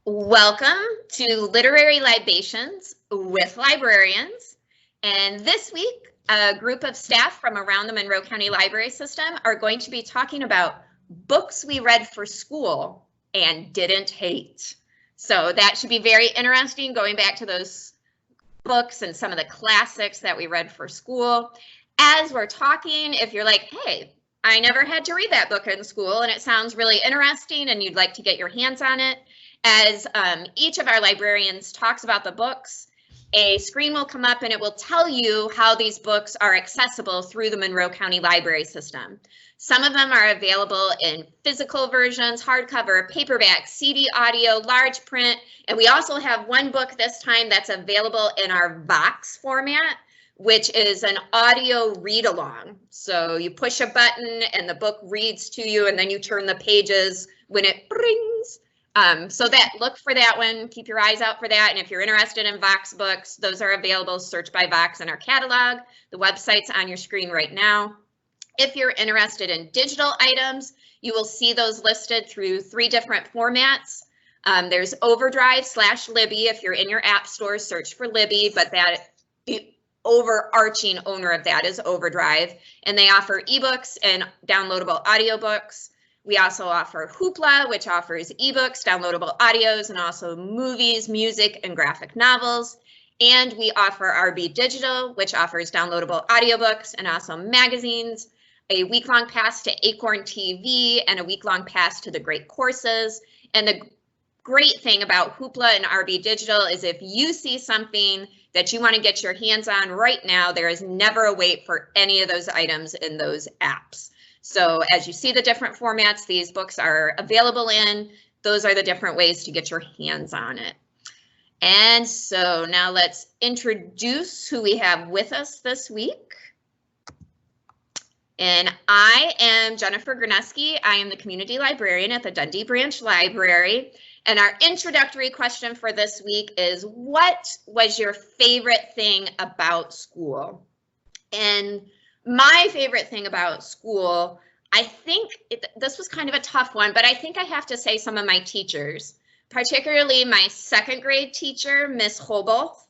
Welcome to Literary Libations with Librarians. And this week, a group of staff from around the Monroe County Library System are going to be talking about books we read for school and didn't hate. So that should be very interesting, going back to those books and some of the classics that we read for school. As we're talking, if you're like, hey, I never had to read that book in school and it sounds really interesting and you'd like to get your hands on it, as each of our librarians talks about the books, a screen will come up and it will tell you how these books are accessible through the Monroe County Library System. Some of them are available in physical versions, hardcover, paperback, CD, audio, large print, and we also have one book this time that's available in our Vox format, which is an audio read-along. So you push a button and the book reads to you, and then you turn the pages when it rings. So look for that one, keep your eyes out for that. And if you're interested in Vox books, those are available, search by Vox in our catalog. The website's on your screen right now. If you're interested in digital items, you will see those listed through 3 different formats. There's Overdrive/Libby. If you're in your app store, search for Libby, but the overarching owner of that is Overdrive, and they offer ebooks and downloadable audiobooks. We also offer Hoopla, which offers ebooks, downloadable audios, and also movies, music, and graphic novels. And we offer RB Digital, which offers downloadable audiobooks and also magazines, a week-long pass to Acorn TV, and a week-long pass to the Great Courses. And the great thing about Hoopla and RB Digital is if you see something that you want to get your hands on right now, there is never a wait for any of those items in those apps. So as you see the different formats these books are available in, those are the different ways to get your hands on it. And so now let's introduce who we have with us this week. And I am Jennifer Graneski. I am the community librarian at the Dundee Branch Library. And our introductory question for this week is, what was your favorite thing about school? And my favorite thing about school, I think this was kind of a tough one, but I think I have to say some of my teachers, particularly my 2nd grade teacher, Miss Holboth.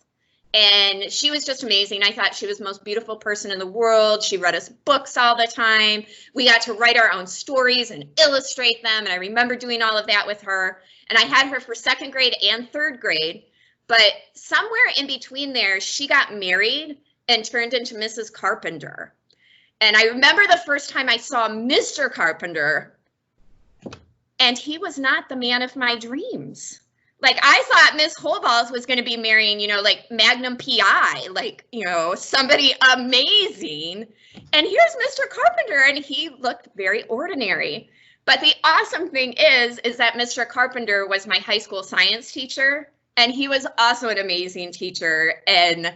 And she was just amazing. I thought she was the most beautiful person in the world. She read us books all the time. We got to write our own stories and illustrate them. And I remember doing all of that with her. And I had her for 2nd grade and 3rd grade. But somewhere in between there, she got married and turned into Mrs. Carpenter. And I remember the first time I saw Mr. Carpenter, and he was not the man of my dreams. Like, I thought Miss Holballs was going to be marrying, like Magnum PI, like, somebody amazing. And here's Mr. Carpenter, and he looked very ordinary. But the awesome thing is that Mr. Carpenter was my high school science teacher, and he was also an amazing teacher, and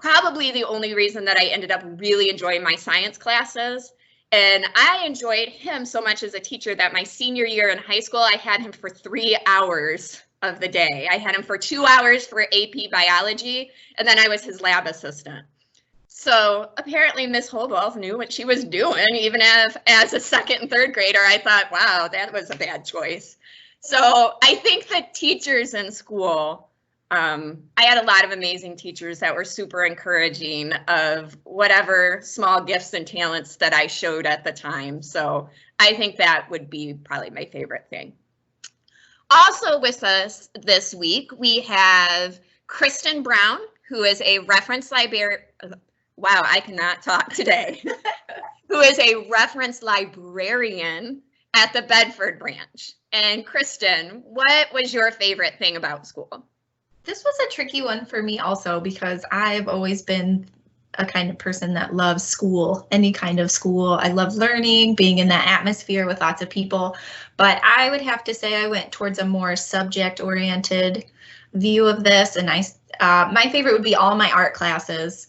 probably the only reason that I ended up really enjoying my science classes. And I enjoyed him so much as a teacher that my senior year in high school, I had him for 3 hours of the day. I had him for 2 hours for AP biology, and then I was his lab assistant. So apparently Miss Holboth knew what she was doing, even as a 2nd and 3rd grader. I thought, wow, that was a bad choice. So I think that teachers in school, I had a lot of amazing teachers that were super encouraging of whatever small gifts and talents that I showed at the time. So I think that would be probably my favorite thing. Also with us this week, we have Kristen Brown, who is a reference librarian. Wow, I cannot talk today. Who is a reference librarian at the Bedford branch. And Kristen, what was your favorite thing about school? This was a tricky one for me also, because I've always been a kind of person that loves school, any kind of school. I love learning, being in that atmosphere with lots of people. But I would have to say I went towards a more subject-oriented view of this. And my favorite would be all my art classes,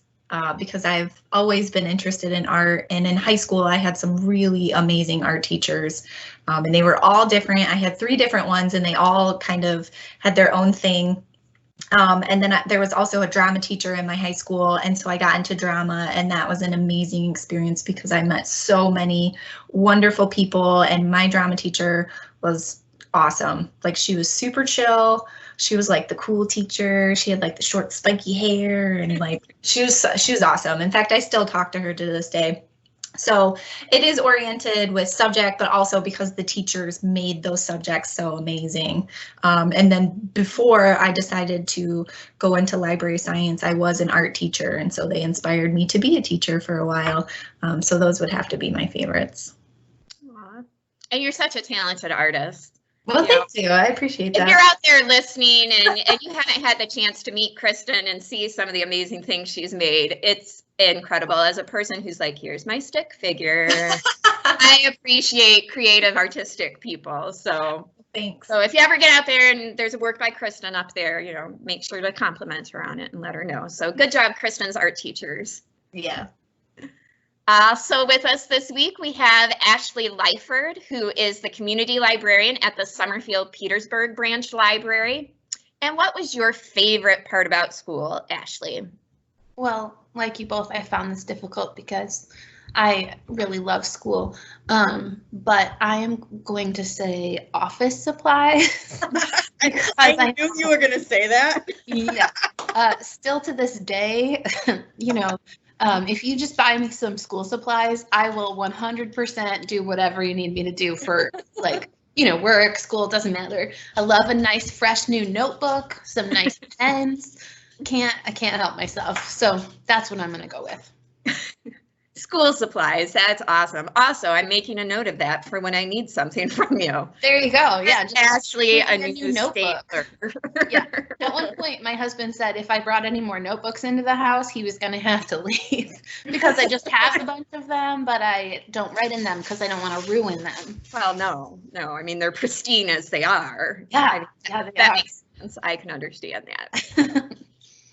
because I've always been interested in art. And in high school, I had some really amazing art teachers, and they were all different. I had 3 different ones, and they all kind of had their own thing. And then there was also a drama teacher in my high school, and so I got into drama, and that was an amazing experience because I met so many wonderful people, and my drama teacher was awesome. Like she was super chill. She was like the cool teacher. She had like the short spiky hair and like she was awesome. In fact, I still talk to her to this day. So it is oriented with subject, but also because the teachers made those subjects so amazing. And then before I decided to go into library science, I was an art teacher. And so they inspired me to be a teacher for a while. So those would have to be my favorites. Aww. And you're such a talented artist. Well, thank you. I appreciate that. If you're out there listening and you haven't had the chance to meet Kristen and see some of the amazing things she's made, it's incredible. As a person who's like, here's my stick figure, I appreciate creative, artistic people. So thanks. So if you ever get out there and there's a work by Kristen up there, you know, make sure to compliment her on it and let her know. So good job, Kristen's art teachers. Yeah. So with us this week, we have Ashley Lyford, who is the community librarian at the Summerfield Petersburg Branch Library. And what was your favorite part about school, Ashley? Well, like you both, I found this difficult because I really love school. But I am going to say office supplies. I knew you were going to say that. Yeah. Still to this day, you know, if you just buy me some school supplies, I will 100% do whatever you need me to do for, like, you know, work, school, doesn't matter. I love a nice, fresh new notebook, some nice pens. I can't help myself. So that's what I'm going to go with. School supplies. That's awesome. Also, I'm making a note of that for when I need something from you. There you go. Yeah. Just Ashley, a new notebook. Yeah. At one point, my husband said if I brought any more notebooks into the house, he was going to have to leave because I just have a bunch of them, but I don't write in them because I don't want to ruin them. Well, no. I mean, they're pristine as they are. Yeah. That makes sense. I can understand that.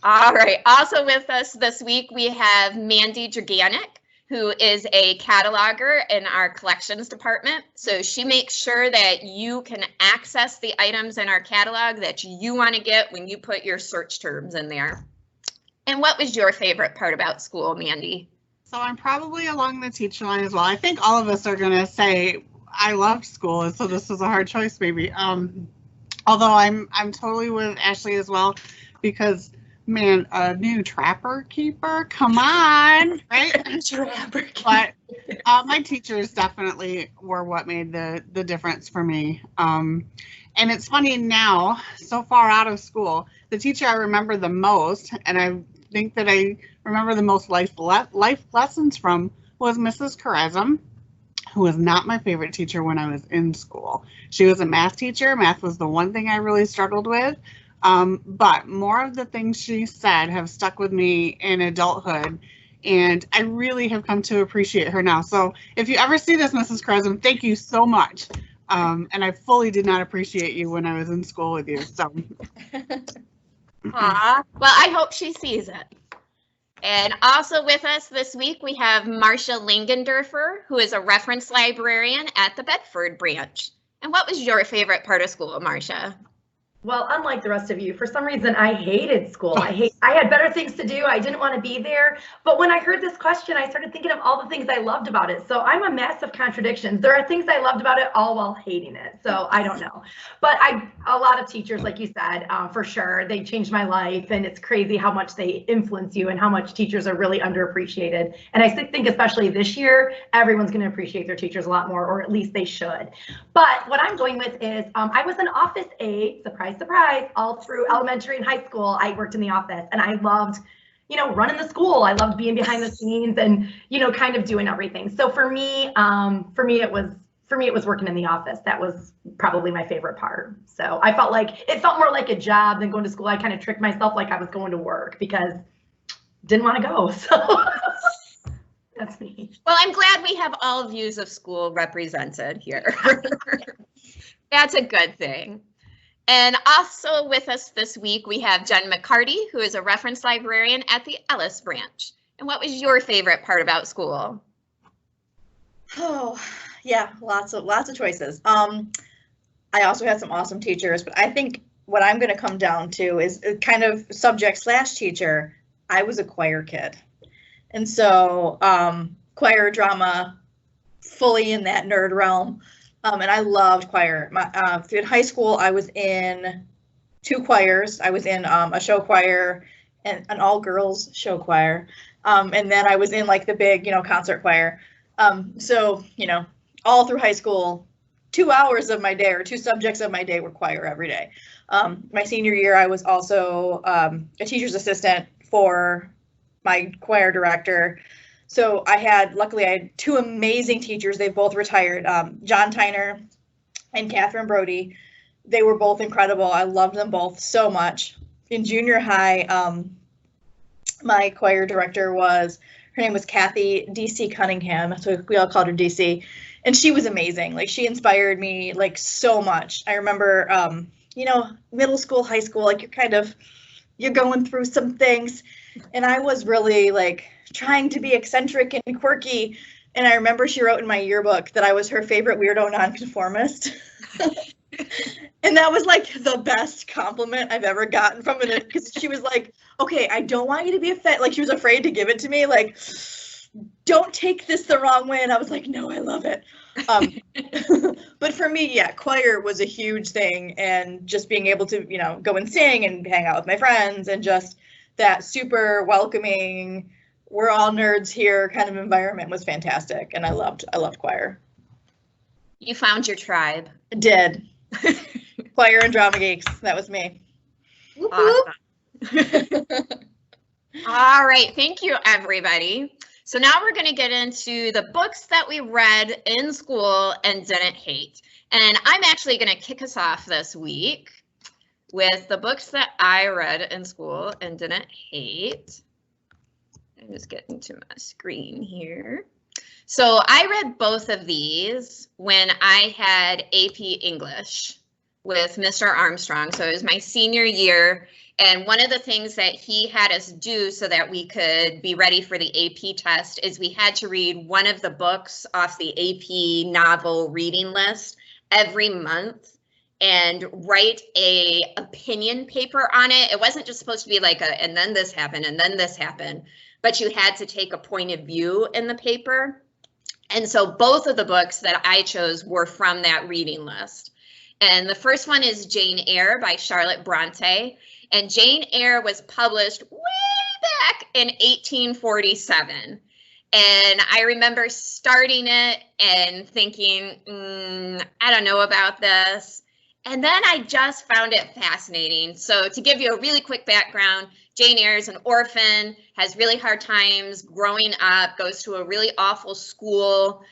All right. Also with us this week, we have Mandy Draganik, who is a cataloger in our collections department. So she makes sure that you can access the items in our catalog that you want to get when you put your search terms in there. And what was your favorite part about school, Mandy? So I'm probably along the teacher line as well. I think all of us are going to say I loved school, and so this is a hard choice maybe. Although I'm totally with Ashley as well, because man, a new trapper keeper, come on, right? Trapper keeper. But my teachers definitely were what made the difference for me. And it's funny now, so far out of school, the teacher I remember the most, and I think that I remember the most life lessons from, was Mrs. Karazm, who was not my favorite teacher when I was in school. She was a math teacher. Math was the one thing I really struggled with. But more of the things she said have stuck with me in adulthood, and I really have come to appreciate her now. So if you ever see this, Mrs. Karazm, thank you so much. And I fully did not appreciate you when I was in school with you. So. Aw, well, I hope she sees it. And also with us this week, we have Marsha Langendorfer, who is a reference librarian at the Bedford branch. And what was your favorite part of school, Marsha? Well, unlike the rest of you, for some reason, I hated school. I had better things to do. I didn't want to be there. But when I heard this question, I started thinking of all the things I loved about it. So I'm a mass of contradictions. There are things I loved about it all while hating it. So I don't know. But a lot of teachers, like you said, for sure, they changed my life. And it's crazy how much they influence you and how much teachers are really underappreciated. And I think especially this year, everyone's going to appreciate their teachers a lot more, or at least they should. But what I'm going with is I was an office aide, surprise, all through elementary and high school. I worked in the office and I loved, running the school. I loved being behind the scenes and, kind of doing everything. So for me, it was working in the office. That was probably my favorite part. So I felt like it felt more like a job than going to school. I kind of tricked myself like I was going to work because didn't want to go. So that's me. Well, I'm glad we have all views of school represented here. That's a good thing. And also with us this week, we have Jen McCarty, who is a reference librarian at the Ellis branch. And what was your favorite part about school? Oh, yeah, lots of choices. I also had some awesome teachers, but I think what I'm going to come down to is kind of subject/teacher. I was a choir kid. And so choir drama, fully in that nerd realm. And I loved choir. In high school, I was in 2 choirs. I was in a show choir and an all-girls show choir. And then I was in like the big, concert choir. So, all through high school, 2 hours of my day or 2 subjects of my day were choir every day. My senior year, I was also a teacher's assistant for my choir director. So luckily I had 2 amazing teachers. They both retired, John Tyner and Catherine Brody. They were both incredible. I loved them both so much. In junior high, my choir director her name was Kathy DC Cunningham. So we all called her DC. And she was amazing. Like, she inspired me like so much. I remember, middle school, high school, like you're going through some things. And I was really like trying to be eccentric and quirky. And I remember she wrote in my yearbook that I was her favorite weirdo nonconformist. And that was like the best compliment I've ever gotten from it, because she was like, okay, I don't want you to be offended. Like, she was afraid to give it to me. Like, don't take this the wrong way. And I was like, no, I love it. But for me, yeah, choir was a huge thing. And just being able to, go and sing and hang out with my friends, and just that super welcoming, we're all nerds here kind of environment was fantastic. And I loved choir. You found your tribe. I did. Choir and drama geeks. That was me. Awesome. All right. Thank you, everybody. So now we're going to get into the books that we read in school and didn't hate. And I'm actually going to kick us off this week with the books that I read in school and didn't hate. I'm just getting to my screen here. So I read both of these when I had AP English with Mr. Armstrong. So it was my senior year. And one of the things that he had us do so that we could be ready for the AP test is we had to read one of the books off the AP novel reading list every month and write a opinion paper on it. It wasn't just supposed to be like and then this happened, and then this happened, but you had to take a point of view in the paper. And so both of the books that I chose were from that reading list. And the first one is Jane Eyre by Charlotte Bronte. And Jane Eyre was published way back in 1847. And I remember starting it and thinking, I don't know about this. And then I just found it fascinating. So to give you a really quick background, Jane Eyre is an orphan, has really hard times growing up, goes to a really awful school,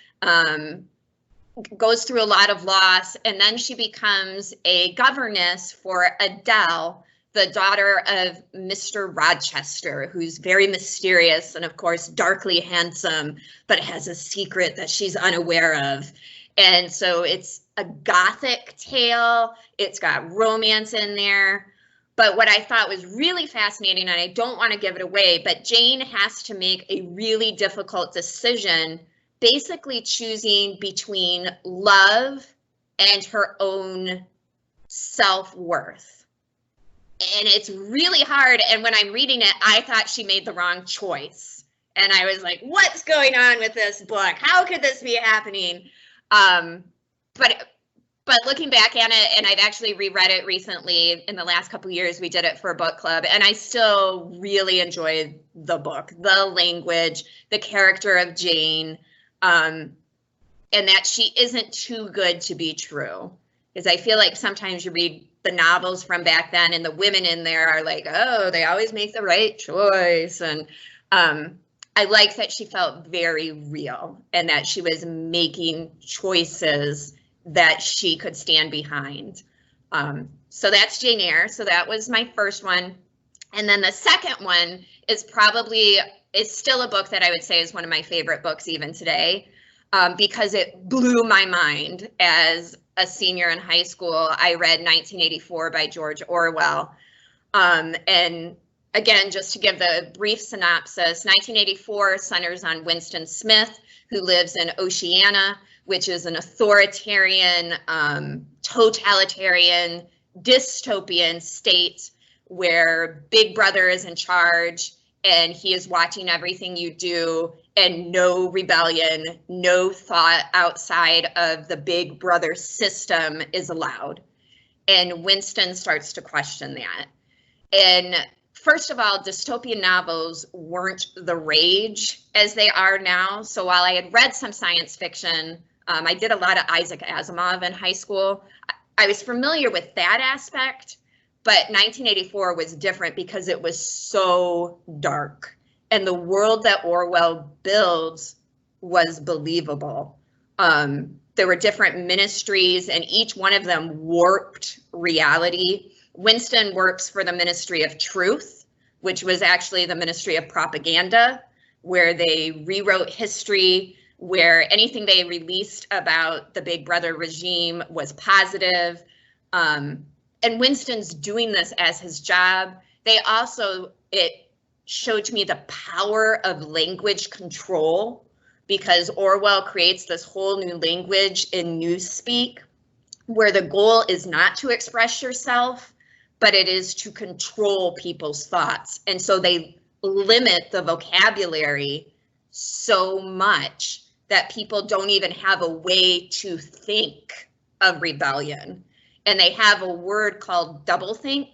goes through a lot of loss, and then she becomes a governess for Adele, the daughter of Mr. Rochester, who's very mysterious and, of course, darkly handsome, but has a secret that she's unaware of. And so it's a Gothic tale. It's got romance in there. But what I thought was really fascinating, and I don't want to give it away, but Jane has to make a really difficult decision, basically choosing between love and her own self-worth. And it's really hard. And when I'm reading it, I thought she made the wrong choice. And I was like, what's going on with this book? How could this be happening? But looking back at it, and I've actually reread it recently in the last couple of years, we did it for a book club, and I still really enjoyed the book, the language, the character of Jane, and that she isn't too good to be true. Because I feel like sometimes you read the novels from back then and the women in there are like, oh, they always make the right choice. And I like that she felt very real and that she was making choices that she could stand behind. So that's Jane Eyre. So that was my first one. And then the second one is still a book that I would say is one of my favorite books even today, because it blew my mind as a senior in high school. I read 1984 by George Orwell. And again, just to give the brief synopsis, 1984 centers on Winston Smith, who lives in Oceania, which is an authoritarian, totalitarian, dystopian state where Big Brother is in charge and he is watching everything you do and no rebellion, no thought outside of the big brother system is allowed. And Winston starts to question that. And first of all, dystopian novels weren't the rage as they are now. So while I had read some science fiction, I did a lot of Isaac Asimov in high school. I was familiar with that aspect, but 1984 was different because it was so dark. And the world that Orwell builds was believable. There were different ministries, and each one of them warped reality. Winston works for the Ministry of Truth, which was actually the Ministry of Propaganda, where they rewrote history, where anything they released about the Big Brother regime was positive. And Winston's doing this as his job. It showed to me the power of language control, because Orwell creates this whole new language in newspeak, where the goal is not to express yourself, but it is to control people's thoughts. And so they limit the vocabulary so much that people don't even have a way to think of rebellion. And they have a word called doublethink,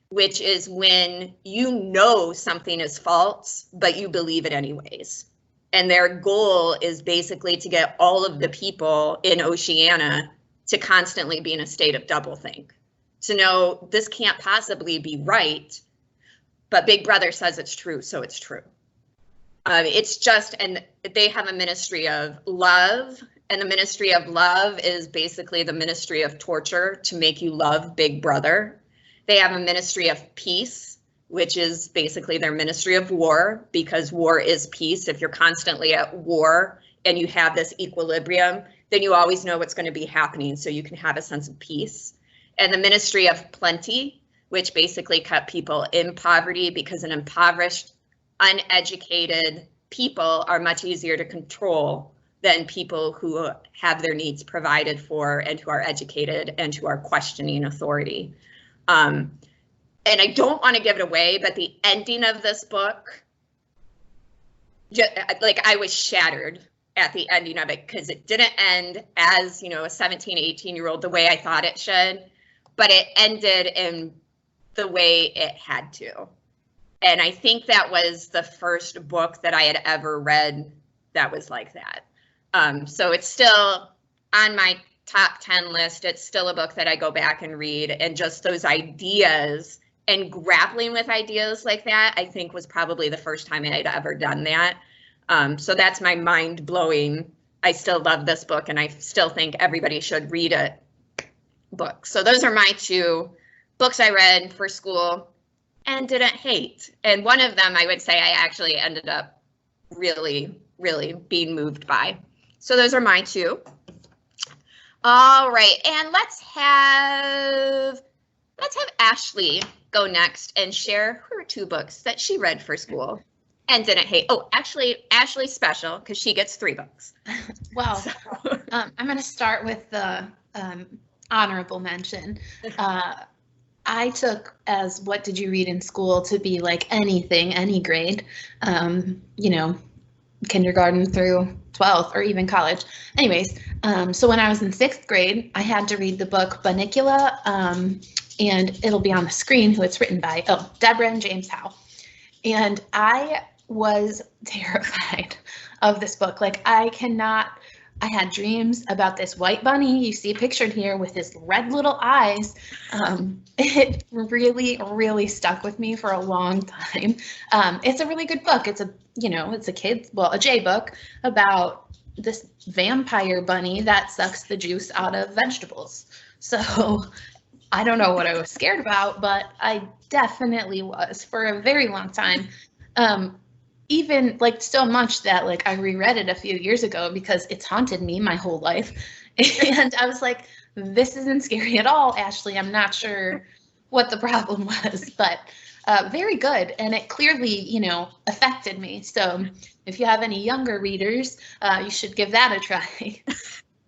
which is when you know something is false, but you believe it anyways. And their goal is basically to get all of the people in Oceania to constantly be in a state of doublethink, to know this can't possibly be right, but Big Brother says it's true, so it's true. It's just, and they have a ministry of love, and the ministry of love is basically the ministry of torture to make you love Big Brother. They have a ministry of peace, which is basically their ministry of war, because war is peace. If you're constantly at war and you have this equilibrium, then you always know what's going to be happening, so you can have a sense of peace. And the ministry of plenty, which basically kept people in poverty, because an impoverished, uneducated people are much easier to control than people who have their needs provided for and who are educated and who are questioning authority. And I don't want to give it away, but the ending of this book, like, I was shattered at the ending of it, because it didn't end as, a 17, 18-year-old the way I thought it should, but it ended in the way it had to. And I think that was the first book that I had ever read that was like that. So it's still on my top 10 list. It's still a book that I go back and read, and just those ideas and grappling with ideas like that, I think, was probably the first time I'd ever done that. So that's my mind-blowing, I still love this book and I still think everybody should read it book. So those are my two books I read for school and didn't hate. And one of them, I would say, I actually ended up really, really being moved by. So those are my two. All right, and let's have Ashley go next and share her two books that she read for school and didn't hate. Oh, actually, Ashley's special because she gets 3 books. Wow. So. I'm going to start with the honorable mention. I took as what did you read in school to be like anything, any grade, kindergarten through 12th or even college. Anyways, so when I was in 6th grade, I had to read the book Bunnicula, and it'll be on the screen who it's written by. Oh, Deborah and James Howe. And I was terrified of this book. Like, I had dreams about this white bunny you see pictured here with his red little eyes. It really, really stuck with me for a long time. It's a really good book. It's a J book about this vampire bunny that sucks the juice out of vegetables. So I don't know what I was scared about, but I definitely was for a very long time. Even like so much that like I reread it a few years ago because it's haunted me my whole life. And I was like, this isn't scary at all, Ashley. I'm not sure what the problem was, but very good. And it clearly, affected me. So if you have any younger readers, you should give that a try.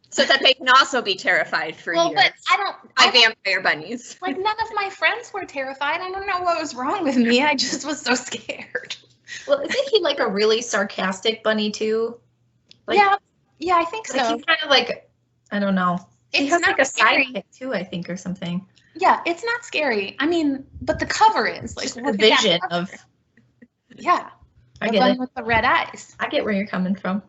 So that they can also be terrified for years. But I don't vampire bunnies. Like, none of my friends were terrified. I don't know what was wrong with me. I just was so scared. Well, isn't he like a really sarcastic bunny too? Like, yeah, I think so. Like he's kind of like, I don't know. He has like a scary. sidekick too, I think, or something. Yeah, it's not scary. I mean, but the cover is like Just the vision of. Yeah, I the get bunny it. with the red eyes. I get where you're coming from.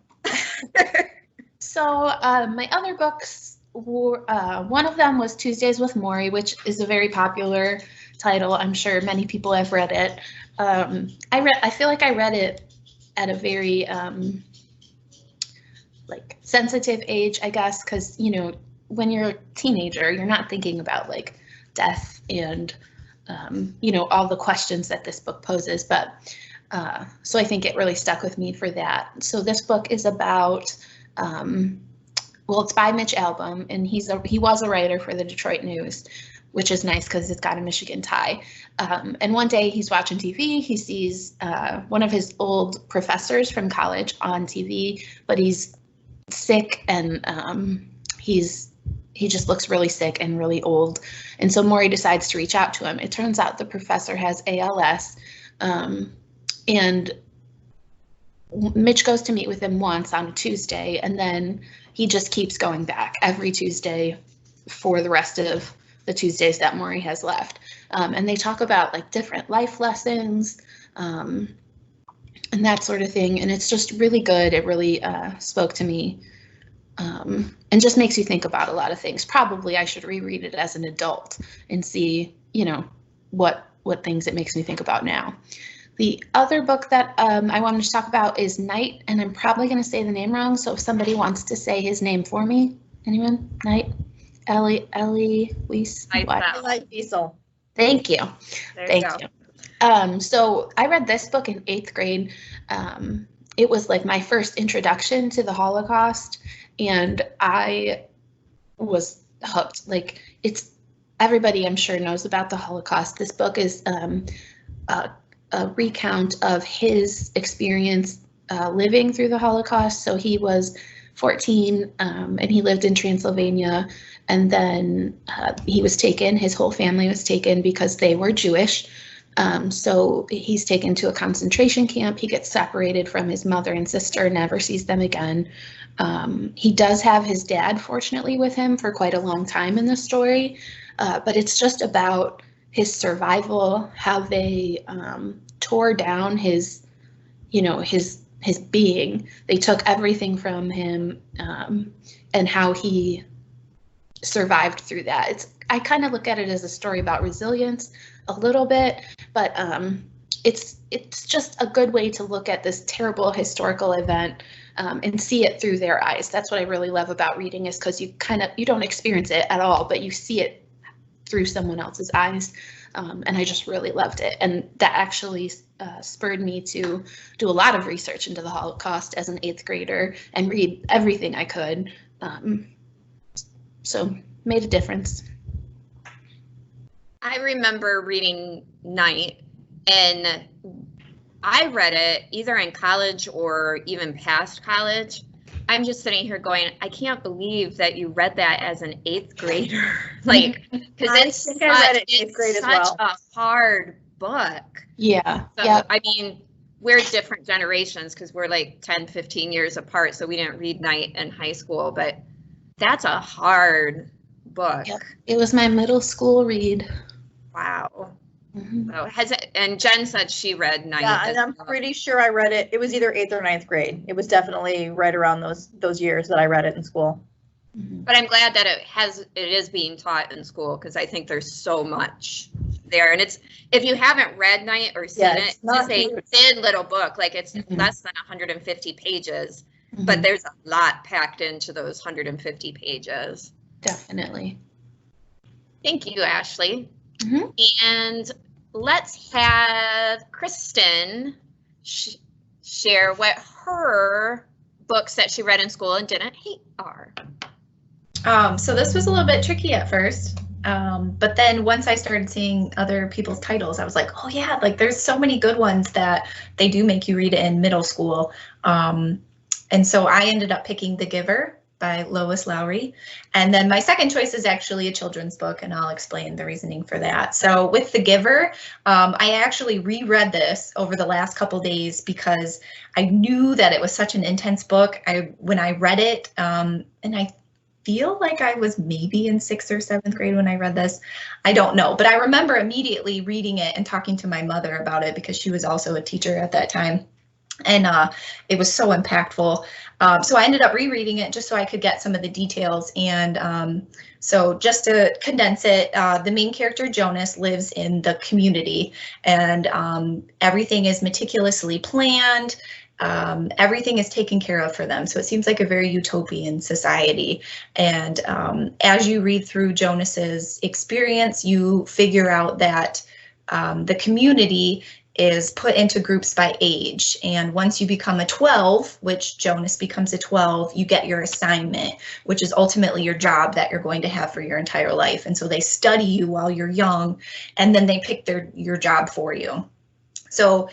So my other books were, one of them was Tuesdays with Maury, which is a very popular title. I'm sure many people have read it. I feel like I read it at a very like sensitive age, I guess, because you know when you're a teenager, you're not thinking about like death and you know all the questions that this book poses. But so I think it really stuck with me for that. So this book is about. Well, it's by Mitch Albom, and he was a writer for the Detroit News, which is nice because it's got a Michigan tie. And one day he's watching TV, he sees one of his old professors from college on TV, but he's sick and he just looks really sick and really old. And so Maury decides to reach out to him. It turns out the professor has ALS, and Mitch goes to meet with him once on a Tuesday, and then he just keeps going back every Tuesday for the rest of the Tuesdays that Maury has left. And they talk about like different life lessons and that sort of thing. And it's just really good. It really spoke to me and just makes you think about a lot of things. Probably I should reread it as an adult and see, you know, what things it makes me think about now. The other book that I wanted to talk about is Night, and I'm probably going to say the name wrong, so if somebody wants to say his name for me. Anyone? Night? Ellie Weiss? Wiesel. Thank you. Thank you. So I read this book in 8th grade. It was like my first introduction to the Holocaust, and I was hooked. Like everybody I'm sure knows about the Holocaust. This book is a recount of his experience living through the Holocaust. So he was 14 and he lived in Transylvania, and then he was taken, his whole family was taken because they were Jewish. So he's taken to a concentration camp. He gets separated from his mother and sister, never sees them again. He does have his dad, fortunately, with him for quite a long time in the story, but it's just about his survival, how they tore down his, you know, his being. They took everything from him, and how he survived through that. I kind of look at it as a story about resilience a little bit, but it's just a good way to look at this terrible historical event and see it through their eyes. That's what I really love about reading, is because you don't experience it at all, but you see it through someone else's eyes. And I just really loved it. And that actually spurred me to do a lot of research into the Holocaust as an 8th grader and read everything I could. So made a difference. I remember reading Night, and I read it either in college or even past college. I'm just sitting here going, I can't believe that you read that as an 8th grader. Like, because it's I read it in 8th grade as well. a hard book. Yeah. So, Yeah. I mean, we're different generations because we're like 10, 15 years apart. So we didn't read Night in high school, but that's a hard book. Yep. It was my middle school read. Wow. Mm-hmm. So and Jen said she read Night. Yeah, and I'm pretty sure I read it. It was either 8th or 9th grade. It was definitely right around those years that I read it in school. Mm-hmm. But I'm glad that it is being taught in school, because I think there's so much there. And it's, if you haven't read Night or seen it, it's just a thin little book. Like it's less than 150 pages, but there's a lot packed into those 150 pages. Definitely. Thank you, Ashley. Mm-hmm. And let's have Kristen share what her books that she read in school and didn't hate are. So this was a little bit tricky at first, but then once I started seeing other people's titles, I was like, oh yeah, like there's so many good ones that they do make you read it in middle school. And so I ended up picking The Giver by Lois Lowry. And then my second choice is actually a children's book, and I'll explain the reasoning for that. So with The Giver, I actually reread this over the last couple days because I knew that it was such an intense book. When I read it, and I feel like I was maybe in 6th or 7th grade when I read this. I don't know, but I remember immediately reading it and talking to my mother about it because she was also a teacher at that time. And it was so impactful. So I ended up rereading it just so I could get some of the details. And so just to condense it, the main character, Jonas, lives in the community, and everything is meticulously planned. Everything is taken care of for them. So it seems like a very utopian society. And as you read through Jonas's experience, you figure out that the community is put into groups by age. And once you become a 12, which Jonas becomes a 12, you get your assignment, which is ultimately your job that you're going to have for your entire life. And so they study you while you're young, and then they pick your job for you. So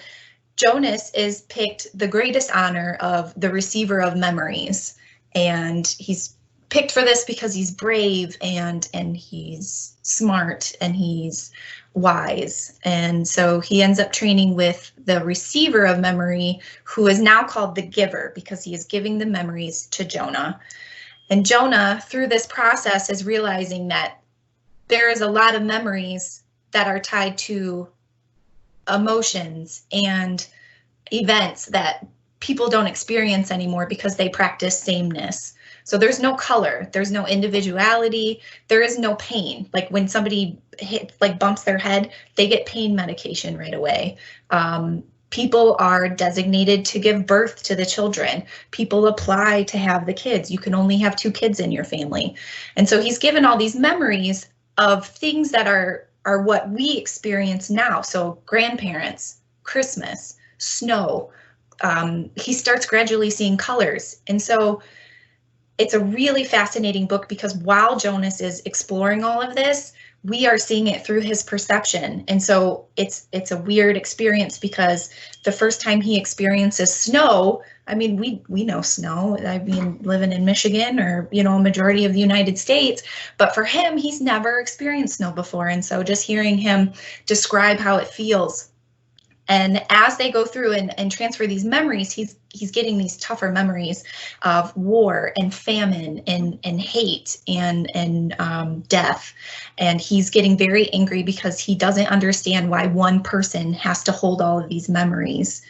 Jonas is picked the greatest honor of the receiver of memories. And he's picked for this because he's brave and he's smart and he's wise. And so he ends up training with the receiver of memory, who is now called the giver because he is giving the memories to Jonah. And Jonah, through this process, is realizing that there is a lot of memories that are tied to emotions and events that people don't experience anymore because they practice sameness. So there's no color, there's no individuality, there is no pain. Like when somebody bumps their head, they get pain medication right away. People are designated to give birth to the children. People apply to have the kids. You can only have 2 kids in your family. And so he's given all these memories of things that are what we experience now. So grandparents, Christmas, snow. He starts gradually seeing colors. And so it's a really fascinating book because while Jonas is exploring all of this, we are seeing it through his perception. And so it's a weird experience because the first time he experiences snow, I mean, we know snow. I mean, living in Michigan or, a majority of the United States, but for him, he's never experienced snow before. And so just hearing him describe how it feels. And as they go through and transfer these memories, he's getting these tougher memories of war and famine and hate and death. And he's getting very angry because he doesn't understand why one person has to hold all of these memories.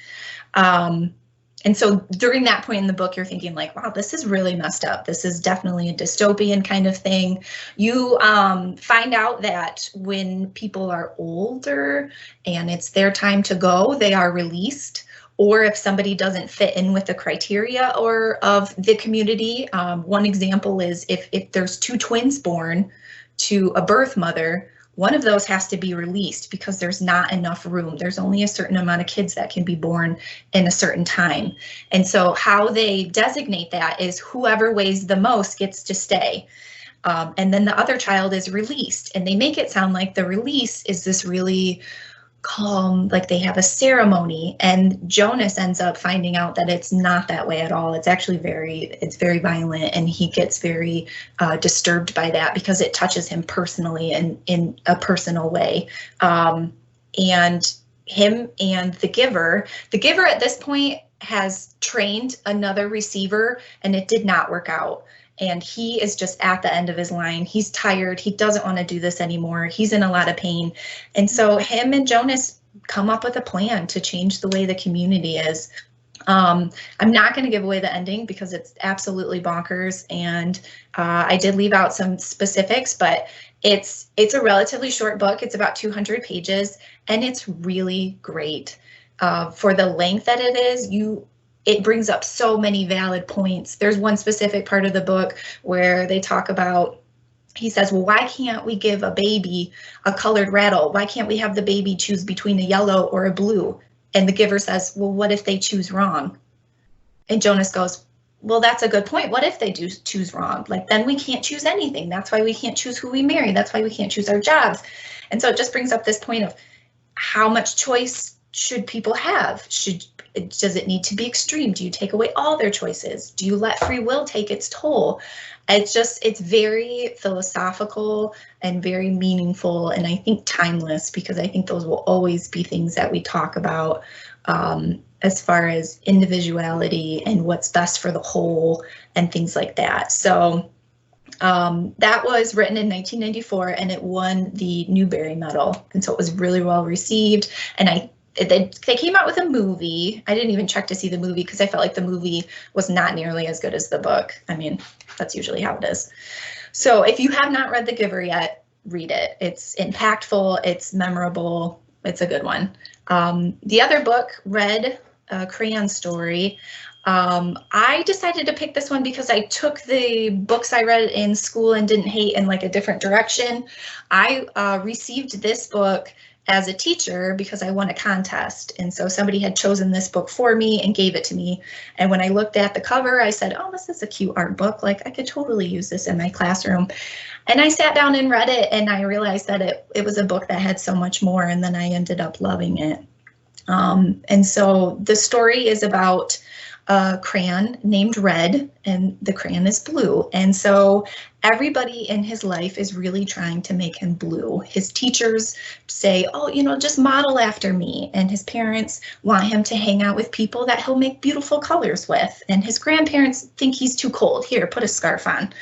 And so during that point in the book, you're thinking like, wow, this is really messed up. This is definitely a dystopian kind of thing. You find out that when people are older and it's their time to go, they are released. Or if somebody doesn't fit in with the criteria or of the community, one example is if there's 2 twins born to a birth mother, one of those has to be released because there's not enough room. There's only a certain amount of kids that can be born in a certain time. And so how they designate that is whoever weighs the most gets to stay. And then the other child is released. And they make it sound like the release is this really calm, like they have a ceremony. And Jonas ends up finding out that it's not that way at all. It's actually very violent, and he gets very disturbed by that because it touches him personally and in a personal way. And him and the giver at this point has trained another receiver, and it did not work out. And he is just at the end of his line. He's tired. He doesn't want to do this anymore. He's in a lot of pain. And so him and Jonas come up with a plan to change the way the community is. I'm not going to give away the ending because it's absolutely bonkers. And I did leave out some specifics, but it's a relatively short book. It's about 200 pages, and it's really great. For the length that it is, it brings up so many valid points. There's one specific part of the book where they talk about, he says, well, why can't we give a baby a colored rattle? Why can't we have the baby choose between a yellow or a blue? And the giver says, well, what if they choose wrong? And Jonas goes, well, that's a good point. What if they do choose wrong? Like, then we can't choose anything. That's why we can't choose who we marry. That's why we can't choose our jobs. And so it just brings up this point of how much choice should people have? Does it need to be extreme? Do you take away all their choices? Do you let free will take its toll? It's very philosophical and very meaningful, and I think timeless, because I think those will always be things that we talk about as far as individuality and what's best for the whole and things like that. So that was written in 1994, and it won the Newbery Medal, and so it was really well received. And they came out with a movie. I didn't even check to see the movie because I felt like the movie was not nearly as good as the book. I mean, that's usually how it is. So if you have not read The Giver yet, read it. It's impactful, it's memorable, it's a good one. The other book, Red, Crayon Story, I decided to pick this one because I took the books I read in school and didn't hate in like a different direction. I received this book as a teacher because I won a contest, and so somebody had chosen this book for me and gave it to me. And when I looked at the cover, I said, oh, this is a cute art book, like I could totally use this in my classroom. And I sat down and read it, and I realized that it was a book that had so much more, and then I ended up loving it. And so the story is about a crayon named Red, and the crayon is blue. And so everybody in his life is really trying to make him blue. His teachers say, oh, you know, just model after me. And his parents want him to hang out with people that he'll make beautiful colors with. And his grandparents think he's too cold. Here, put a scarf on.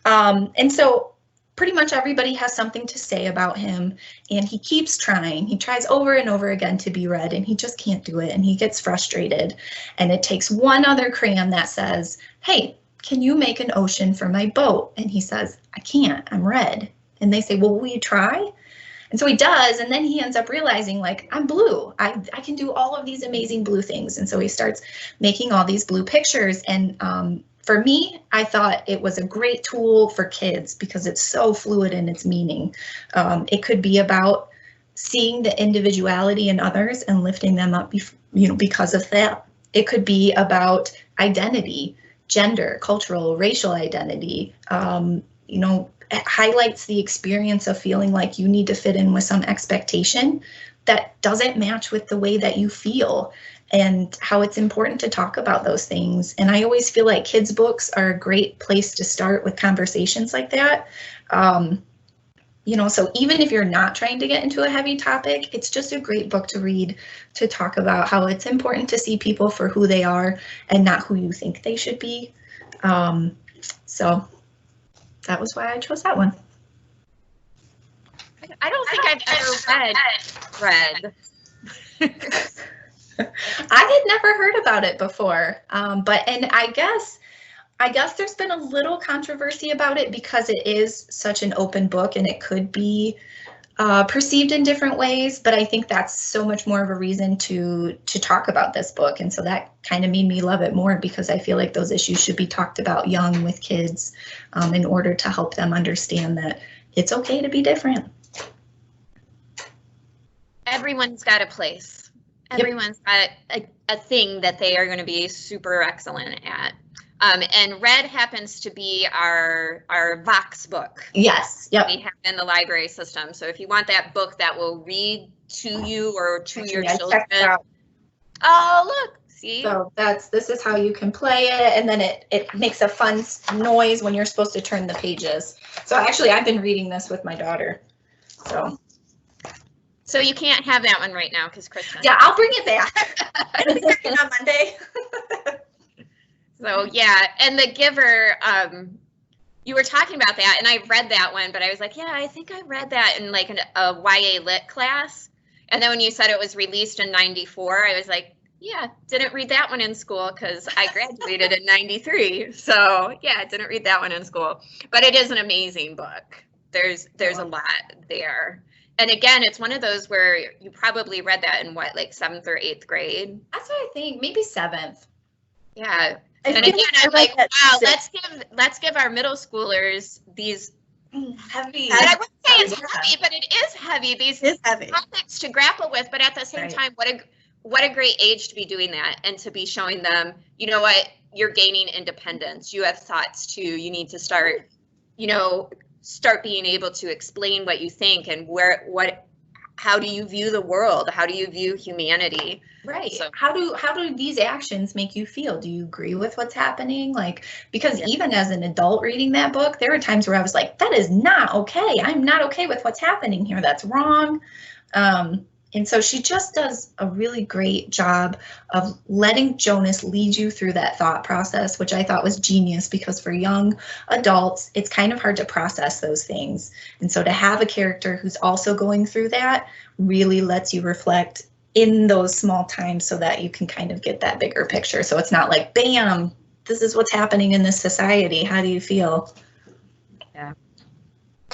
And so pretty much everybody has something to say about him, and he keeps trying. He tries over and over again to be Red, and he just can't do it, and he gets frustrated. And it takes one other crayon that says, hey, can you make an ocean for my boat? And he says, I can't, I'm Red. And they say, well, will you try? And so he does, and then he ends up realizing, like, I'm blue. I can do all of these amazing blue things. And so he starts making all these blue pictures. And for me, I thought it was a great tool for kids because it's so fluid in its meaning. It could be about seeing the individuality in others and lifting them up, because of that. It could be about identity, gender, cultural, racial identity. It highlights the experience of feeling like you need to fit in with some expectation that doesn't match with the way that you feel, and how it's important to talk about those things. And I always feel like kids' books are a great place to start with conversations like that. So even if you're not trying to get into a heavy topic, it's just a great book to read, to talk about how it's important to see people for who they are and not who you think they should be. So that was why I chose that one. I don't think I've ever read Red. I had never heard about it before, but I guess there's been a little controversy about it because it is such an open book and it could be perceived in different ways. But I think that's so much more of a reason to talk about this book, and so that kind of made me love it more, because I feel like those issues should be talked about young with kids in order to help them understand that it's okay to be different. Everyone's got a place. Everyone's got a thing that they are going to be super excellent at. And Red happens to be our Vox book. Yes. Yep. We have in the library system. So if you want that book that will read to you or to your children. Oh, look. See? So this is how you can play it, and then it makes a fun noise when you're supposed to turn the pages. So actually, I've been reading this with my daughter. So you can't have that one right now because Kristen. Yeah, I'll bring it back on Monday. So yeah, and The Giver, you were talking about that, and I read that one, but I was like, yeah, I think I read that in like a YA lit class. And then when you said it was released in '94, I was like, yeah, didn't read that one in school because I graduated in '93. So yeah, I didn't read that one in school, but it is an amazing book. There's a lot there. And again, it's one of those where you probably read that in what, like 7th or 8th grade? That's what I think, maybe 7th. Yeah. And again, I'm like, wow, let's give our middle schoolers these heavy. And I wouldn't say it's heavy, but it is heavy. These heavy topics to grapple with, but at the same time, what a great age to be doing that and to be showing them, you know what, you're gaining independence. You have thoughts too. You need to start being able to explain what you think and how do you view the world? How do you view humanity? Right. So- How do these actions make you feel? Do you agree with what's happening? Like, because even as an adult reading that book, there were times where I was like, that is not okay. I'm not okay with what's happening here. That's wrong. And so she just does a really great job of letting Jonas lead you through that thought process, which I thought was genius, because for young adults, it's kind of hard to process those things. And so to have a character who's also going through that really lets you reflect in those small times so that you can kind of get that bigger picture. So it's not like, bam, this is what's happening in this society. How do you feel?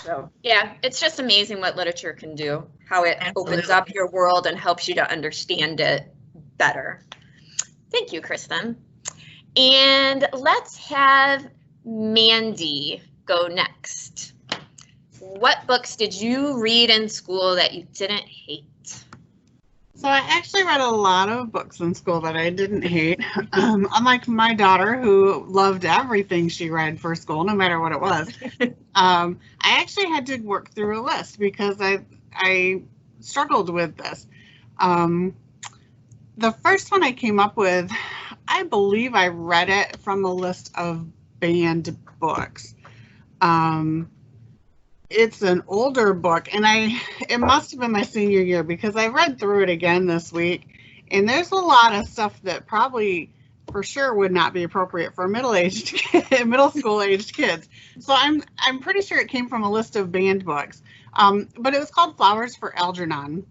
So Yeah, it's just amazing what literature can do, how it opens Absolutely. up your world and helps you to understand it better. Thank you, Kristen. And let's have Mandy go next. What books did you read in school that you didn't hate? So I actually read a lot of books in school that I didn't hate. Unlike my daughter, who loved everything she read for school, no matter what it was. I actually had to work through a list because I struggled with this. The first one I came up with, I believe I read it from a list of banned books. It's an older book, and it must have been my senior year, because I read through it again this week, and there's a lot of stuff that probably for sure would not be appropriate for middle school aged kids. So I'm pretty sure it came from a list of banned books. But it was called Flowers for Algernon.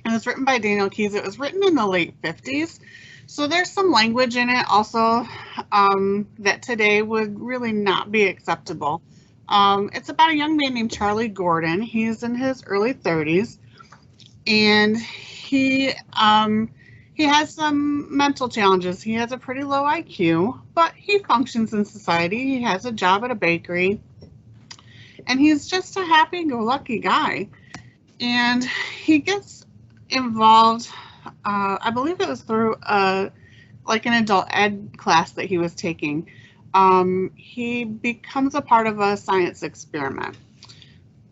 And it was written by Daniel Keyes. It was written in the late 50s. So there's some language in it also that today would really not be acceptable. It's about a young man named Charlie Gordon. He's in his early 30s, and he has some mental challenges. He has a pretty low IQ, but he functions in society. He has a job at a bakery, and he's just a happy-go-lucky guy. And he gets involved, I believe it was through like an adult ed class that he was taking. He becomes a part of a science experiment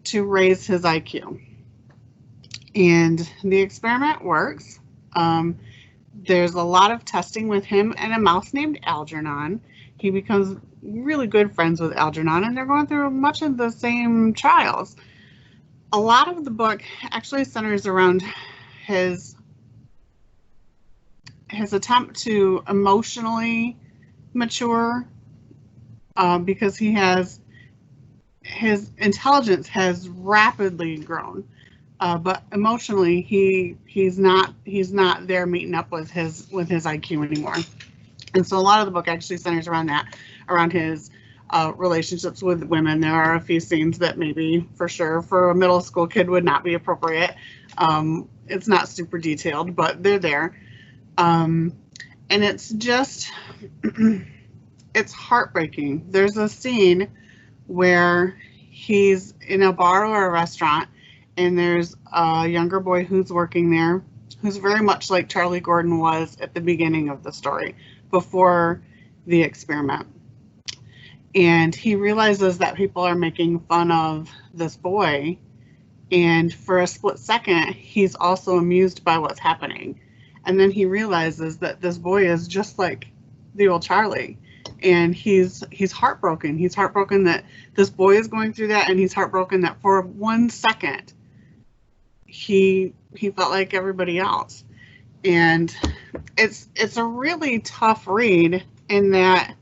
to raise his IQ. And the experiment works. There's a lot of testing with him and a mouse named Algernon. He becomes really good friends with Algernon, and they're going through much of the same trials. A lot of the book actually centers around his attempt to emotionally mature, because his intelligence has rapidly grown, but emotionally he's not there meeting up with his IQ anymore. And so a lot of the book actually centers around that, around his relationships with women. There are a few scenes that maybe for sure for a middle school kid would not be appropriate. It's not super detailed, but they're there. And it's just it's heartbreaking. There's a scene where he's in a bar or a restaurant, and there's a younger boy who's working there, who's very much like Charlie Gordon was at the beginning of the story, before the experiment. And he realizes that people are making fun of this boy, and for a split second, he's also amused by what's happening. And then he realizes that this boy is just like the old Charlie. And he's heartbroken. He's heartbroken that this boy is going through that, and he's heartbroken that for 1 second he felt like everybody else. And it's a really tough read in that,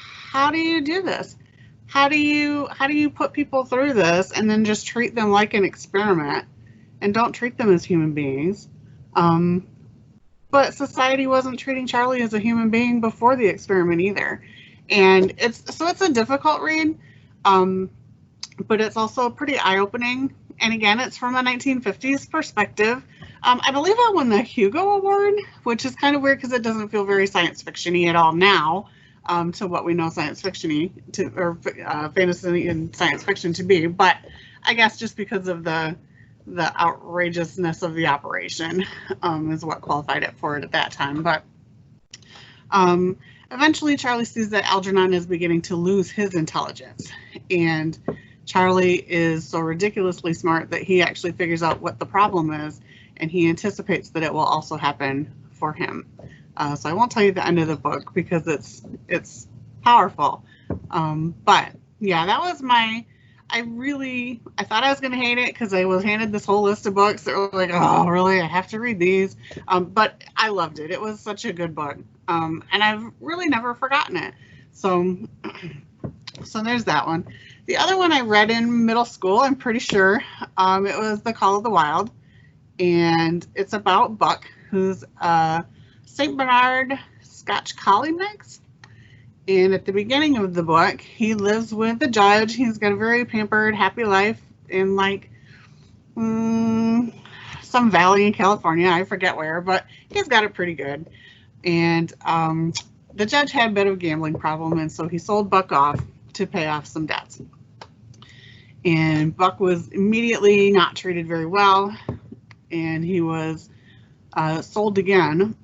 how do you do this? How do you put people through this and then just treat them like an experiment and don't treat them as human beings? But society wasn't treating Charlie as a human being before the experiment either. And it's a difficult read, but it's also pretty eye-opening. And again, it's from a 1950s perspective. I believe I won the Hugo Award, which is kind of weird because it doesn't feel very science fiction-y at all now, to what we know science fiction-y or fantasy and science fiction to be. But I guess just because of the outrageousness of the operation is what qualified it for it at that time. But eventually Charlie sees that Algernon is beginning to lose his intelligence, and Charlie is so ridiculously smart that he actually figures out what the problem is, and he anticipates that it will also happen for him. So I won't tell you the end of the book because it's powerful. But yeah, that was I thought I was going to hate it because I was handed this whole list of books that were like, oh, really? I have to read these. But I loved it. It was such a good book. And I've really never forgotten it. So there's that one. The other one I read in middle school, I'm pretty sure, it was The Call of the Wild. And it's about Buck, who's a St. Bernard Scotch Collie mix. And at the beginning of the book, he lives with the judge. He's got a very pampered, happy life in like some valley in California. I forget where, but he's got it pretty good. And the judge had a bit of a gambling problem, and so he sold Buck off to pay off some debts. And Buck was immediately not treated very well, and he was sold again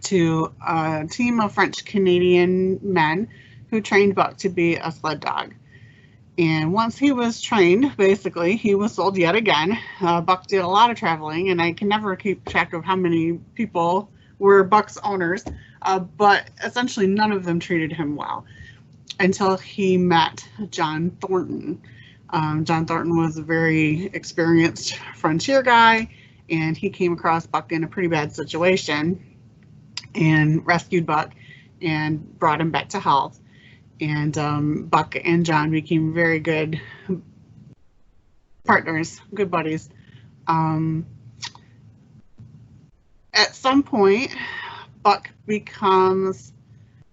to a team of French-Canadian men who trained Buck to be a sled dog. And once he was trained, basically, he was sold yet again. Buck did a lot of traveling, and I can never keep track of how many people were Buck's owners, but essentially none of them treated him well until he met John Thornton. John Thornton was a very experienced frontier guy, and he came across Buck in a pretty bad situation and rescued Buck and brought him back to health. And Buck and John became very good partners, good buddies. At some point, Buck becomes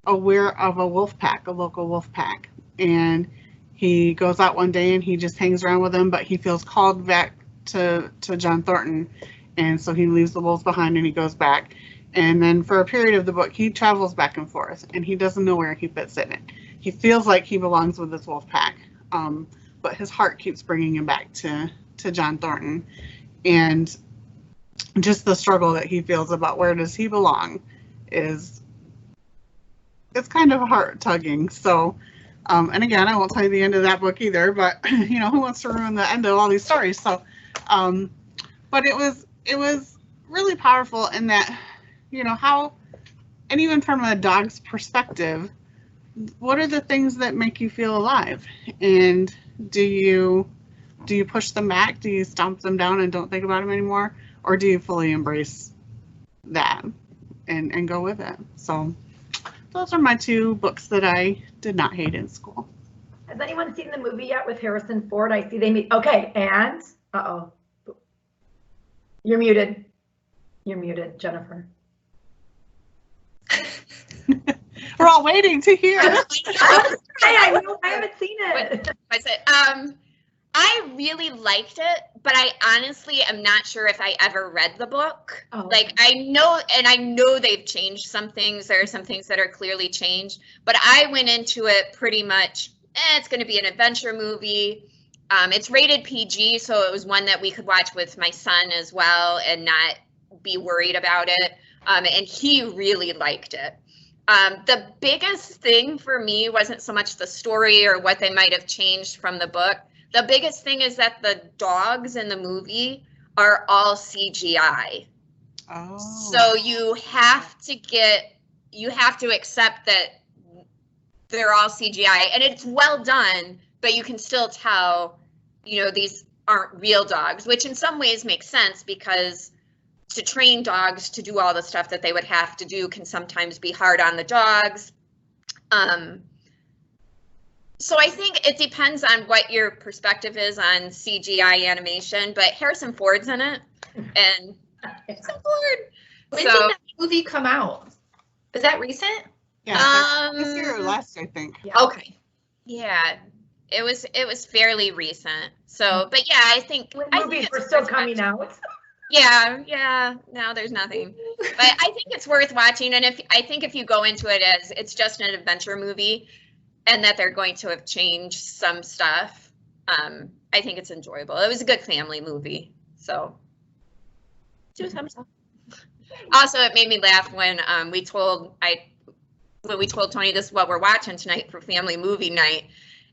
aware of a wolf pack, a local wolf pack, and he goes out one day and he just hangs around with them, but he feels called back to John Thornton, and so he leaves the wolves behind and he goes back. And then for a period of the book, he travels back and forth, and he doesn't know where he fits in it. He feels like he belongs with this wolf pack, but his heart keeps bringing him back to John Thornton. And just the struggle that he feels about where does he belong it's kind of heart tugging. So, and again, I won't tell you the end of that book either, but you know, who wants to ruin the end of all these stories? So, but it was really powerful in that, you know, how, and even from a dog's perspective, what are the things that make you feel alive? And do you push them back? Do you stomp them down and don't think about them anymore? Or do you fully embrace that and go with it? So those are my two books that I did not hate in school. Has anyone seen the movie yet with Harrison Ford? I see they meet. Okay, and uh-oh. You're muted. You're muted, Jennifer. We're all waiting to hear. I haven't seen it. What was it? I really liked it, but I honestly am not sure if I ever read the book. Oh. Like I know they've changed some things. There are some things that are clearly changed, but I went into it pretty much, it's going to be an adventure movie. It's rated PG, so it was one that we could watch with my son as well and not be worried about it. And he really liked it. The biggest thing for me wasn't so much the story or what they might have changed from the book. The biggest thing is that the dogs in the movie are all CGI. Oh. So you have to accept that they're all CGI, and it's well done, but you can still tell, you know, these aren't real dogs, which in some ways makes sense because to train dogs to do all the stuff that they would have to do can sometimes be hard on the dogs. So I think it depends on what your perspective is on CGI animation, but Harrison Ford's in it, and Harrison Ford. When did that movie come out? Is that recent? Yeah, this year or last, I think. Yeah. Okay. Yeah, it was fairly recent. So, but yeah, I think movies were still coming out. Yeah. Now there's nothing, but I think it's worth watching. And if you go into it as it's just an adventure movie, and that they're going to have changed some stuff, I think it's enjoyable. It was a good family movie, so 2 thumbs up. Also, it made me laugh when we told Tony this is what we're watching tonight for family movie night,